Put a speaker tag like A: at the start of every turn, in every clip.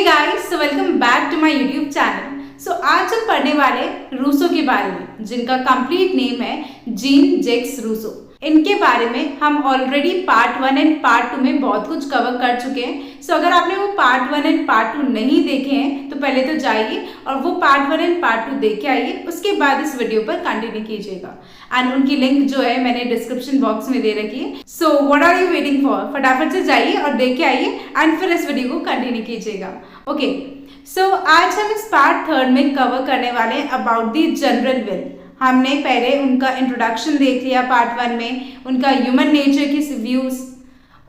A: Guys, welcome back to my YouTube channel. So आज हम पढ़ने वाले रूसो के बारे में, जिनका कंप्लीट नेम है जीन जैक्स रूसो। इनके बारे में हम ऑलरेडी पार्ट 1 एंड पार्ट 2 में बहुत कुछ कवर कर चुके हैं। सो अगर आपने वो पार्ट 1 एंड पार्ट 2 नहीं देखे हैं तो पहले तो जाइए और वो पार्ट 1 एंड पार्ट 2 देख के आइए, उसके बाद इस वीडियो पर कंटिन्यू कीजिएगा। एंड उनकी लिंक जो है मैंने डिस्क्रिप्शन बॉक्स में दे रखी है। So what are you waiting for? फटाफट से जाइए और देख के आइए एंड फिर इस वीडियो को कंटिन्यू कीजिएगा। ओके, सो आज हम इस पार्ट 3 में कवर करने वाले हैं अबाउट द जनरल विल। हमने पहले उनका इंट्रोडक्शन देख लिया पार्ट 1 में, उनका ह्यूमन नेचर की व्यूज,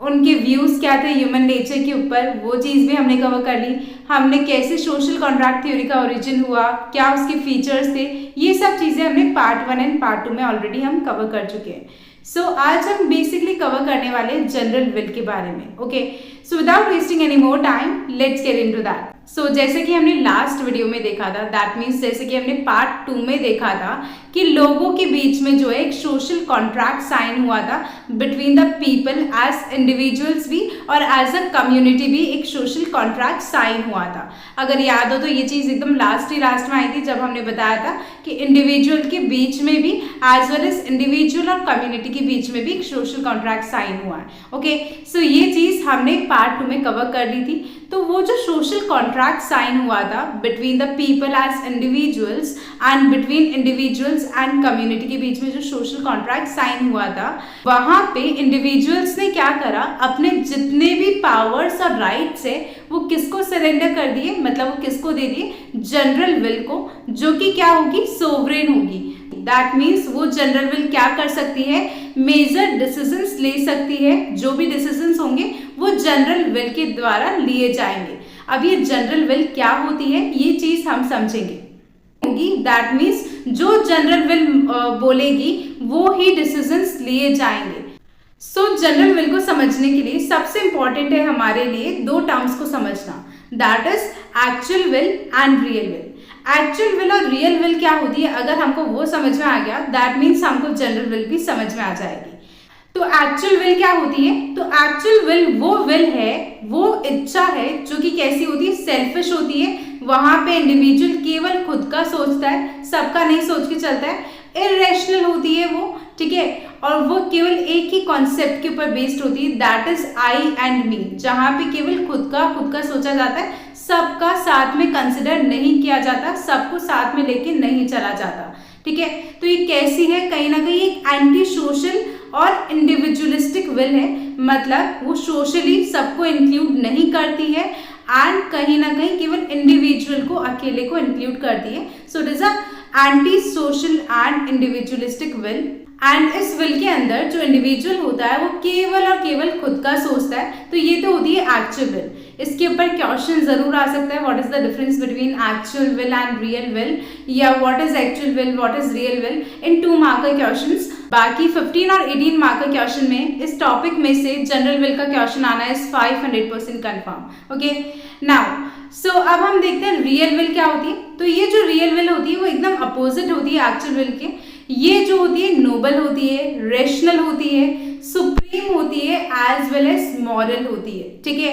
A: उनके व्यूज क्या थे ह्यूमन नेचर के ऊपर, वो चीज़ भी हमने कवर कर ली। हमने कैसे सोशल कॉन्ट्रैक्ट थ्योरी का ओरिजिन हुआ, क्या उसके फीचर्स थे, ये सब चीज़ें हमने पार्ट 1 एंड पार्ट 2 में ऑलरेडी हम कवर कर चुके हैं। सो आज हम बेसिकली कवर करने वाले हैं जनरल विल के बारे में। Okay, so without wasting any more time let's get into that. So जैसे कि हमने लास्ट वीडियो में देखा था, दैट मीन्स जैसे कि हमने पार्ट 2 में देखा था कि लोगों के बीच में जो है एक सोशल कॉन्ट्रैक्ट साइन हुआ था between the people as individuals भी और एज अ कम्युनिटी भी एक सोशल कॉन्ट्रैक्ट साइन हुआ था। अगर याद हो तो ये चीज़ एकदम लास्ट में आई थी जब हमने बताया था कि इंडिविजुअल के बीच में भी एज वेल एज इंडिविजुअल और कम्युनिटी के बीच में भी एक सोशल कॉन्ट्रैक्ट साइन हुआ है। ओके, सो ये चीज़ हमने पार्ट 2 में कवर कर ली थी। तो वो जो सोशल कॉन्ट्रैक्ट साइन हुआ था between the people as individuals and between individuals and community के बीच में जो सोशल कॉन्ट्रैक्ट साइन हुआ था, वहां पे इंडिविजुअल्स ने क्या करा, अपने जितने भी पावर्स और राइट्स है वो किसको सरेंडर कर दिए, मतलब वो किसको दे दिए, जनरल विल को, जो कि क्या होगी, सोवरेन होगी। दैट मीन्स वो जनरल विल क्या कर सकती है, मेजर डिसीजंस ले सकती है। जो भी डिसीजंस होंगे वो जनरल विल के द्वारा लिए जाएंगे। अब ये जनरल विल क्या होती है ये चीज हम समझेंगे। दैट मीन्स जो जनरल विल बोलेगी वो ही डिसीजंस लिए जाएंगे। सो जनरल विल को समझने के लिए सबसे इंपॉर्टेंट है हमारे लिए दो टर्म्स को समझना, that is actual will and real will. Actual will और रियल विल क्या होती है, अगर हमको वो समझ में आ गया दैट मीन्स हमको जनरल विल भी समझ में आ जाएगी। तो एक्चुअल विल क्या होती है, तो एक्चुअल विल वो विल है, वो इच्छा है जो कि कैसी होती है, सेल्फिश होती है। वहां पे इंडिविजुअल केवल खुद का सोचता है, सबका नहीं सोच के चलता है। इरेशनल होती है वो, ठीक है, और वो केवल एक ही कॉन्सेप्ट के ऊपर बेस्ड होती है, that is I and me, जहां पे केवल खुद का सोचा जाता है, सबका साथ में कंसिडर नहीं किया जाता, सबको साथ में लेके नहीं चला जाता। ठीक है, तो ये कैसी है, कहीं ना कहीं एक एंटी सोशल और इंडिविजुअलिस्टिक विल है, मतलब वो सोशली सबको इंक्लूड नहीं करती है एंड कहीं ना कहीं केवल इंडिविजुअल को, अकेले को इंक्लूड करती है। So it is a anti social and individualistic will. And इस विल के अंदर जो इंडिविजुअल होता है वो केवल और केवल खुद का सोचता है। तो ये तो होती है एक्चुअल विल। इसके ऊपर क्वेश्चन जरूर आ सकता है, what is the difference between actual will and real will, या what is actual will, what is real will, in 2 marker questions. बाकी 15 और 18 मार्कर क्वेश्चन में इस टॉपिक में से जनरल विल का क्वेश्चन आना है 500% कंफर्म। ओके, नाउ सो अब हम देखते हैं रियल विल क्या होती है। तो ये जो रियल विल होती है वो एकदम अपोजिट होती है एक्चुअल विल के। ये जो होती है नोबल होती है, रेशनल होती है, सुप्रीम होती है, एज वेल एज मॉरल होती है। ठीक है,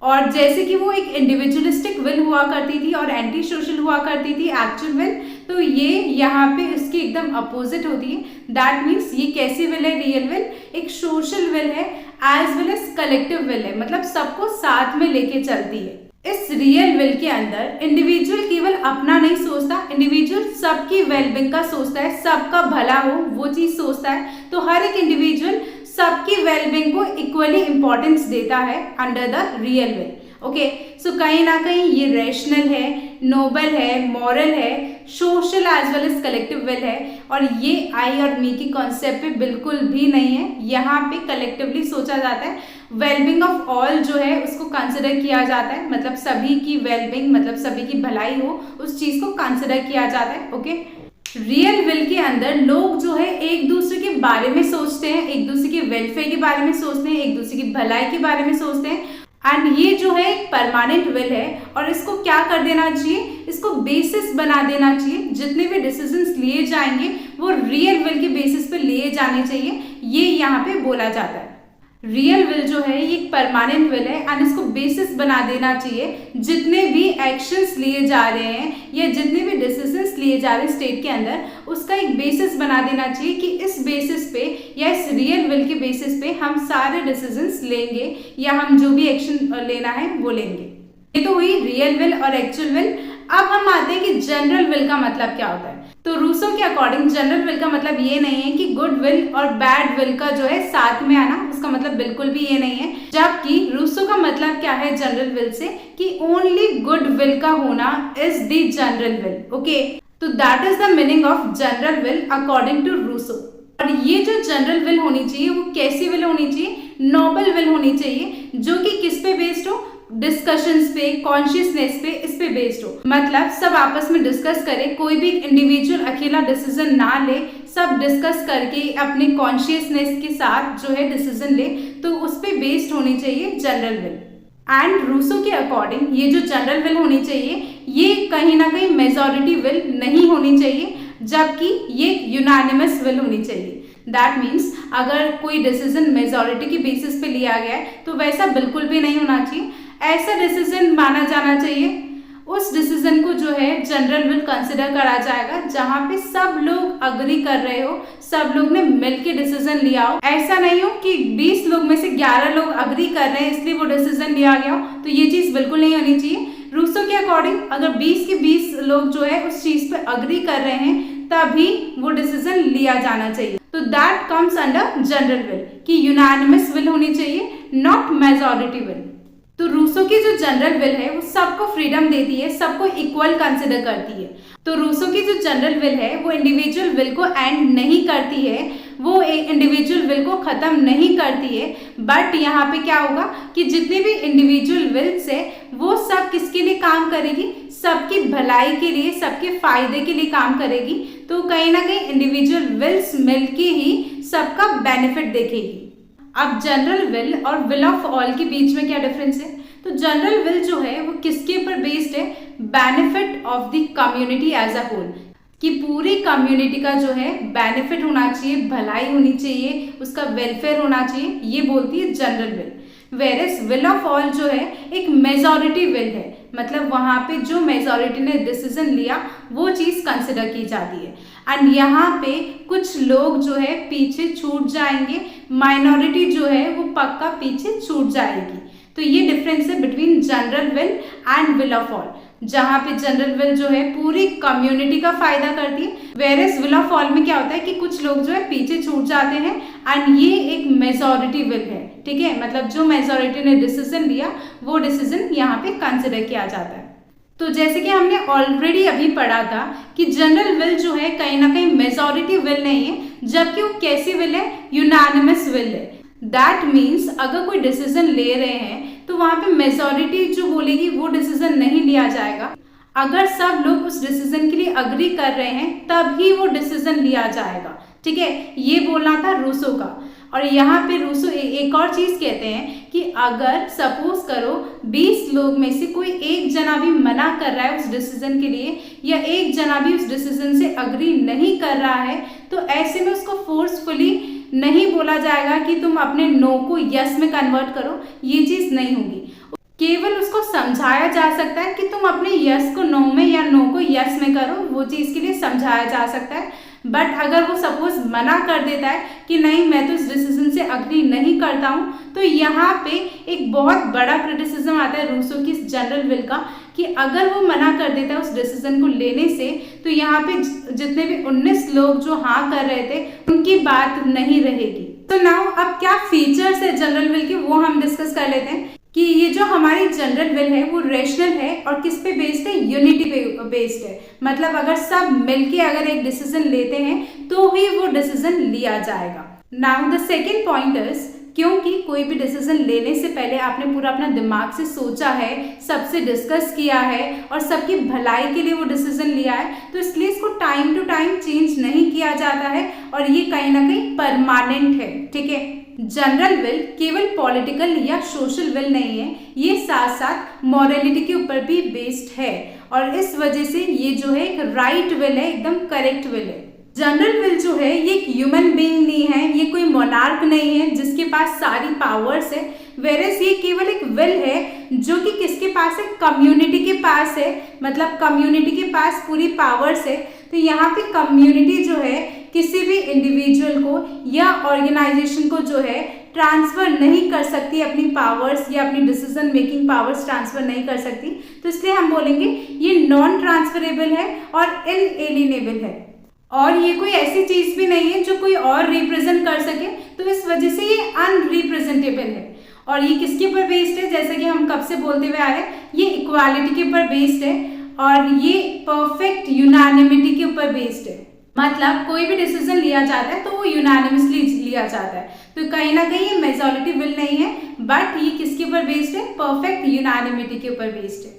A: और जैसे कि वो एक इंडिविजुअलिस्टिक विल हुआ करती थी और एंटी सोशल हुआ करती थी एक्चुअल विल, तो ये यहाँ पे इसकी एकदम अपोजिट होती है। दैट मीन्स ये कैसी विल है, रियल विल एक सोशल विल है, as well as collective will है, मतलब सबको साथ में लेके चलती है। इस रियल विल के अंदर इंडिविजुअल केवल अपना नहीं सोचता, इंडिविजुअल सबकी वेलबींग का सोचता है, सबका भला हो वो चीज सोचता है। तो हर एक इंडिविजुअल सबकी वेलबींग को इक्वली इंपॉर्टेंस देता है under the real will. Okay, so कहीं ना कहीं ये रैशनल है, नोबल है, मॉरल है, social as well as collective will है, और ये आई और मी की कॉन्सेप्ट पे बिल्कुल भी नहीं है। यहाँ पे कलेक्टिवली सोचा जाता है, वेलबींग ऑफ ऑल जो है उसको कंसिडर किया जाता है, मतलब सभी की वेलबींग, मतलब सभी की भलाई हो, उस चीज को कंसिडर किया जाता है। ओके, रियल विल के अंदर लोग जो है एक दूसरे के बारे में सोचते हैं, एक दूसरे के वेलफेयर के बारे में सोचते हैं, एक दूसरे की भलाई के बारे में सोचते हैं। एंड ये जो है एक परमानेंट विल है और इसको क्या कर देना चाहिए, इसको बेसिस बना देना चाहिए। जितने भी डिसीजंस लिए जाएंगे वो रियल विल के बेसिस पे लिए जाने चाहिए, ये यहाँ पे बोला जाता है। रियल विल जो है ये एक परमानेंट विल है एंड इसको बेसिस बना देना चाहिए जितने भी एक्शंस लिए जा रहे हैं या जितने भी डिसीजंस लिए जा रहे हैं स्टेट के अंदर, उसका एक बेसिस बना देना चाहिए कि इस बेसिस पे या इस रियल विल के बेसिस पे हम सारे डिसीजंस लेंगे या हम जो भी एक्शन लेना है वो लेंगे। ये तो हुई रियल विल और एक्चुअल विल। अब हम आते हैं कि जनरल विल का मतलब क्या होता है। तो रूसो के अकॉर्डिंग जनरल विल का मतलब ये नहीं है कि गुड विल और बैड विल का जो है साथ में आना, उसका मतलब बिल्कुल भी ये नहीं है। जबकि रूसो का मतलब क्या है जनरल विल से, कि ओनली गुड विल का होना is the general will. Okay, तो that is the meaning of general will according to Rousseau. और ये जो जनरल विल होनी चाहिए वो कैसी विल होनी चाहिए? नोबल विल होनी चाहिए, जो कि किस पे बेस्ड हो? डिस्कशंस पे, कॉन्शियसनेस पे, इस पे बेस्ड हो। मतलब सब आपस में डिस्कस करें, कोई भी इंडिविजुअल अकेला डिसीजन ना ले, सब डिस्कस करके अपने कॉन्शियसनेस के साथ जो है डिसीजन ले, तो उस पे बेस्ड होनी चाहिए जनरल विल। एंड रूसो के अकॉर्डिंग ये जो जनरल विल होनी चाहिए ये कहीं ना कहीं मेजॉरिटी विल नहीं होनी चाहिए, जबकि ये यूनानिमस विल होनी चाहिए। दैट मीन्स अगर कोई डिसीजन मेजॉरिटी की बेसिस पे लिया गया है तो वैसा बिल्कुल भी नहीं होना चाहिए। ऐसा डिसीजन माना जाना चाहिए, उस डिसीजन को जो है जनरल विल कंसिडर करा जाएगा जहां पे सब लोग अग्री कर रहे हो, सब लोग ने मिलके डिसीजन लिया हो। ऐसा नहीं हो कि 20 लोग में से 11 लोग अग्री कर रहे हैं इसलिए वो डिसीजन लिया गया हो, तो ये चीज बिल्कुल नहीं होनी चाहिए। रूसो के अकॉर्डिंग अगर 20 के 20 लोग जो है उस चीज पे अग्री कर रहे हैं तभी वो डिसीजन लिया जाना चाहिए। तो that comes under general will, कि यूनानिमस विल होनी चाहिए, नॉट मेजॉरिटी विल। तो रूसो की जो जनरल विल है वो सबको फ्रीडम देती है, सबको इक्वल कंसिडर करती है। तो रूसो की जो जनरल विल है वो इंडिविजुअल विल को एंड नहीं करती है, वो एक इंडिविजुअल विल को खत्म नहीं करती है। बट यहाँ पे क्या होगा कि जितने भी इंडिविजुअल विल्स है वो सब किसके लिए काम करेगी? सबकी भलाई के लिए, सबके फायदे के लिए काम करेगी। तो कहीं ना कहीं इंडिविजुअल विल्स मिलके ही सबका बेनिफिट देखेगी। अब जनरल विल और विल ऑफ ऑल के बीच में क्या डिफरेंस है? तो जनरल विल जो है वो किसके ऊपर बेस्ड है? Benefit of the community as a whole, कि पूरी कम्युनिटी का जो है बेनिफिट होना चाहिए, भलाई होनी चाहिए, उसका वेलफेयर होना चाहिए, ये बोलती है general will. Versus will of all जो है एक मेजॉरिटी विल है, मतलब वहां पे जो मेजॉरिटी ने डिसीजन लिया वो चीज कंसिडर की जाती है। एंड यहाँ पे कुछ लोग जो है पीछे छूट जाएंगे, माइनॉरिटी जो है वो पक्का पीछे छूट जाएगी। तो ये डिफरेंस है between general will and will of all, जहाँ पे जनरल विल जो है पूरी कम्युनिटी का फायदा करती है, वेरस विल ऑफ ऑल में क्या होता है कि कुछ लोग जो है पीछे छूट जाते हैं एंड ये एक मेजॉरिटी विल है। ठीक है, मतलब जो मेजॉरिटी ने डिसीजन लिया वो डिसीजन यहाँ पे कंसिडर किया जाता है। तो जैसे कि हमने ऑलरेडी अभी पढ़ा था कि जनरल विल जो है कहीं ना कहीं मेजॉरिटी विल नहीं है, जबकि वो कैसी विल है? यूनानिमस विल है। दैट मीन्स अगर कोई डिसीजन ले रहे हैं तो वहां पे मेजॉरिटी जो बोलेगी वो डिसीजन नहीं लिया जाएगा। अगर सब लोग उस डिसीजन के लिए अग्री कर रहे हैं तभी वो डिसीजन लिया जाएगा। ठीक है, ये बोलना था रूसो का। और यहाँ पे रूसो एक और चीज कहते हैं कि अगर सपोज करो 20 लोग में से कोई एक जना भी मना कर रहा है उस डिसीजन के लिए, या एक जना भी उस डिसीजन से अग्री नहीं कर रहा है, तो ऐसे में उसको फोर्सफुली नहीं बोला जाएगा कि तुम अपने नो को यस में कन्वर्ट करो, ये चीज नहीं होगी। केवल उसको समझाया जा सकता है कि तुम अपने यस को नो में या नो को यस में करो, वो चीज के लिए समझाया जा सकता है। बट अगर वो सपोज मना कर देता है कि नहीं मैं तो इस डिसीजन से अग्री नहीं करता हूँ, तो यहाँ पे एक बहुत बड़ा क्रिटिसिज्म आता है रूसो की जनरल विल का, कि अगर वो मना कर देता है उस डिसीजन को लेने से तो यहाँ पे जितने भी 19 लोग जो हाँ कर रहे थे उनकी बात नहीं रहेगी। तो नाउ अब क्या फीचर्स है जनरल विल के वो हम डिस्कस कर लेते हैं कि ये जो हमारी जनरल विल है वो रेशनल है और किस पे बेस्ड है? यूनिटी पे बेस्ड है। मतलब अगर सब मिलके अगर एक डिसीजन लेते हैं तो ही वो डिसीजन लिया जाएगा। Now the second point is, क्योंकि कोई भी डिसीजन लेने से पहले आपने पूरा अपना दिमाग से सोचा है, सबसे डिस्कस किया है और सबकी भलाई के लिए वो डिसीजन लिया है, तो इसलिए इसको टाइम टू टाइम चेंज नहीं किया जाता है और ये कहीं ना कहीं परमानेंट है। ठीक है, जनरल विल केवल पॉलिटिकल या सोशल विल नहीं है, ये साथ साथ मॉरलिटी के ऊपर भी बेस्ड है और इस वजह से ये जो है एक राइट विल है, एकदम करेक्ट विल है। जनरल विल जो है ये एक ह्यूमन बीइंग नहीं है, ये कोई मोनार्क नहीं है जिसके पास सारी पावर्स है, वेरस ये केवल एक विल है जो कि किसके पास है, कम्युनिटी के पास है, मतलब कम्युनिटी के पास पूरी पावर्स है। तो यहाँ पे कम्युनिटी जो है किसी भी इंडिविजुअल को या ऑर्गेनाइजेशन को जो है ट्रांसफर नहीं कर सकती अपनी पावर्स या अपनी डिसीजन मेकिंग पावर्स ट्रांसफर नहीं कर सकती। तो इसलिए हम बोलेंगे ये नॉन ट्रांसफरेबल है और इनएलिएनेबल है, और ये कोई ऐसी चीज भी नहीं है जो कोई और रिप्रेजेंट कर सके, तो इस वजह से ये अनरिप्रेजेंटेबल है। और ये किसके ऊपर बेस्ड है, जैसे कि हम कब से बोलते हुए आ रहे हैं, ये इक्वालिटी के ऊपर बेस्ड है और ये परफेक्ट यूनानिमिटी के ऊपर बेस्ड है। मतलब कोई भी डिसीजन लिया जाता है तो वो यूनानिमसली लिया जाता है, तो कहीं ना कहीं ये मेजॉरिटी विल नहीं है, बट ये किसके ऊपर बेस्ड है, परफेक्ट यूनानिमिटी के ऊपर बेस्ड है।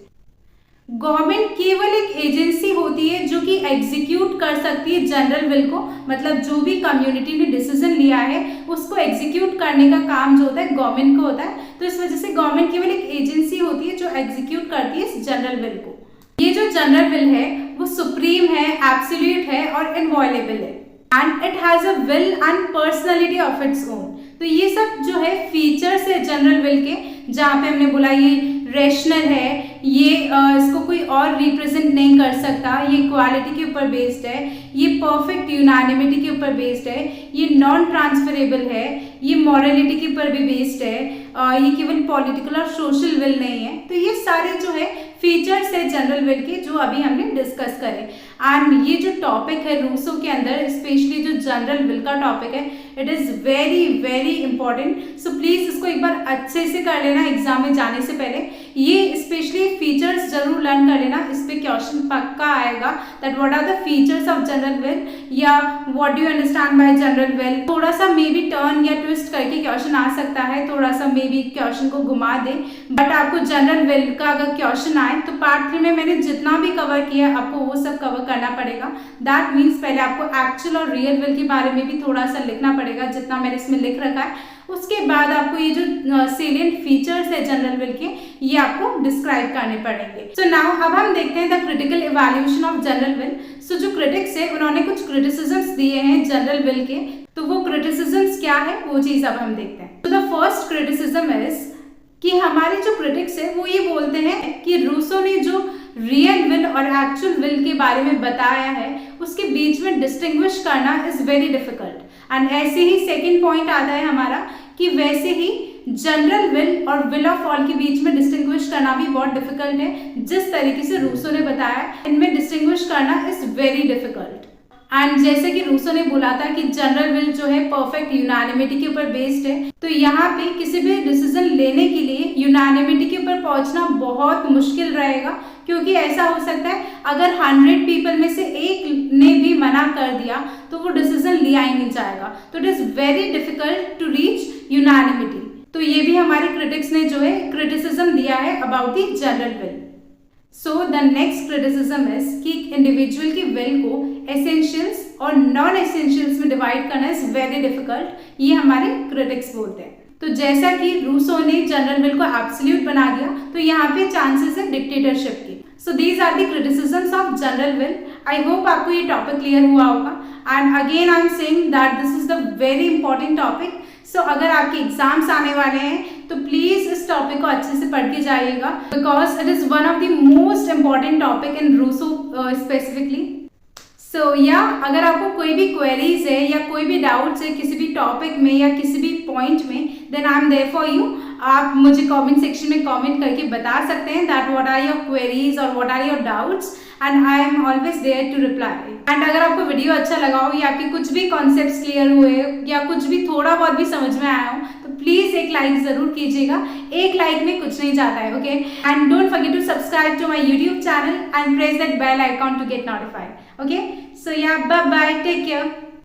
A: गवर्नमेंट केवल एक एजेंसी होती है जो कि एग्जीक्यूट कर सकती है जनरल विल को, मतलब जो भी कम्युनिटी ने डिसीजन लिया है उसको एग्जीक्यूट करने का काम जो होता है गवर्नमेंट को होता है। तो इस वजह से गवर्नमेंट केवल एक एजेंसी होती है जो एग्जीक्यूट करती है इस जनरल विल को। ये जो जनरल विल है वो सुप्रीम है, एब्सोल्यूट है और इनवॉयलेबल है, and it has a will and personality of its own. तो ये सब जो है फीचर्स है जनरल विल के, जहाँ पे हमने बोला ये रेशनल है, ये इसको कोई और रिप्रेजेंट नहीं कर सकता, ये इक्वालिटी के ऊपर बेस्ड है, ये परफेक्ट यूनानिमिटी के ऊपर बेस्ड है, ये नॉन ट्रांसफरेबल है, ये मॉरलिटी के ऊपर भी बेस्ड है, ये केवल पॉलिटिकल और सोशल विल नहीं है। तो ये सारे जो है फीचर्स है जनरल विल के जो अभी हमने डिस्कस करे। एंड ये जो टॉपिक है रूसो के अंदर, स्पेशली जो जनरल विल का टॉपिक है, it is very very important. So please इसको एक बार अच्छे से कर लेना एग्जाम में जाने से पहले। ये स्पेशली फीचर्स जरूर लर्न कर लेना, इस पे क्वेश्चन पक्का आएगा that what are the features of general will या what do you understand by general will. थोड़ा सा मे बी टर्न या ट्विस्ट करके क्वेश्चन आ सकता है, थोड़ा सा मे बी क्वेश्चन को घुमा दे, बट आपको जनरल विल का अगर क्वेश्चन आए तो पार्ट 3 में मैंने जितना भी कवर किया आपको वो सब कवर करना पड़ेगा। दैट मीन्स पहले आपको एक्चुअल और रियल विल के बारे में भी थोड़ा सा लिखना पड़ेगा जितना मैंने इसमें लिख रखा है। उसके बाद आपको ये जो सेलिएंट फीचर्स है जनरल विल के ये आपको डिस्क्राइब करने पड़ेंगे। सो नाउ अब हम देखते हैं the critical evaluation of general will. So जो क्रिटिक्स है उन्होंने कुछ क्रिटिसिजम्स दिए हैं जनरल विल के, तो वो क्रिटिसिजम्स क्या है वो चीज अब हम देखते हैं। तो द फर्स्ट क्रिटिसिज्म इज कि हमारे जो क्रिटिक्स है वो ये बोलते हैं कि रूसो ने जो रियल विल और एक्चुअल विल के बारे में बताया है उसके बीच में डिस्टिंग्विश करना इज वेरी डिफिकल्ट। एंड ऐसे ही सेकेंड पॉइंट आता है हमारा कि वैसे ही जनरल विल और विल ऑफ ऑल के बीच में डिस्टिंग्विश करना भी बहुत डिफिकल्ट है। जिस तरीके से रूसो ने बताया इनमें डिस्टिंग्विश करना इज वेरी डिफिकल्ट। एंड जैसे कि रूसो ने बोला था कि जनरल विल जो है परफेक्ट यूनानिमिटी के ऊपर बेस्ड है, तो यहाँ पे किसी भी डिसीजन लेने के लिए यूनानिमिटी के ऊपर पहुंचना बहुत मुश्किल रहेगा, क्योंकि ऐसा हो सकता है अगर 100 पीपल में से एक ने भी मना कर दिया तो वो डिसीजन लिया ही नहीं जाएगा। तो it is very difficult to reach unanimity. तो ये भी हमारे क्रिटिक्स ने जो है क्रिटिसिज्म दिया है about the general will. So the next criticism is कि इंडिविजुअल की विल को एसेंशियल्स और नॉन एसेंशियल्स में डिवाइड करना इज वेरी डिफिकल्ट, ये हमारे क्रिटिक्स बोलते हैं। तो जैसा कि रूसो ने जनरल विल को एब्सोल्यूट बना दिया तो यहाँ पे चांसेस है डिक्टेटरशिप की। So these are the criticisms of general will. I hope आपको ये टॉपिक क्लियर हुआ होगा। And again I am saying that this is the very important topic. So अगर आपके एग्जाम्स आने वाले हैं तो प्लीज इस टॉपिक को अच्छे से पढ़ के जाइएगा, because it is one of the most important topic in Rousseau specifically. So या अगर आपको कोई भी क्वेरीज है या कोई भी डाउट्स है किसी भी टॉपिक में या किसी भी पॉइंट में, then I am there for you. आप मुझे कमेंट सेक्शन में कमेंट करके बता सकते हैं that what are your queries और what are your doubts, and I am always there to reply. And अगर आपको वीडियो अच्छा लगा हो या आपके कुछ भी कॉन्सेप्ट्स क्लियर हुए या कुछ भी थोड़ा बहुत भी समझ में आया हो तो प्लीज एक लाइक जरूर कीजिएगा। एक लाइक में कुछ नहीं जाता है, okay. And don't forget to subscribe to my YouTube channel and press that bell icon to get notified, okay. So या बाय बाय, टेक केयर।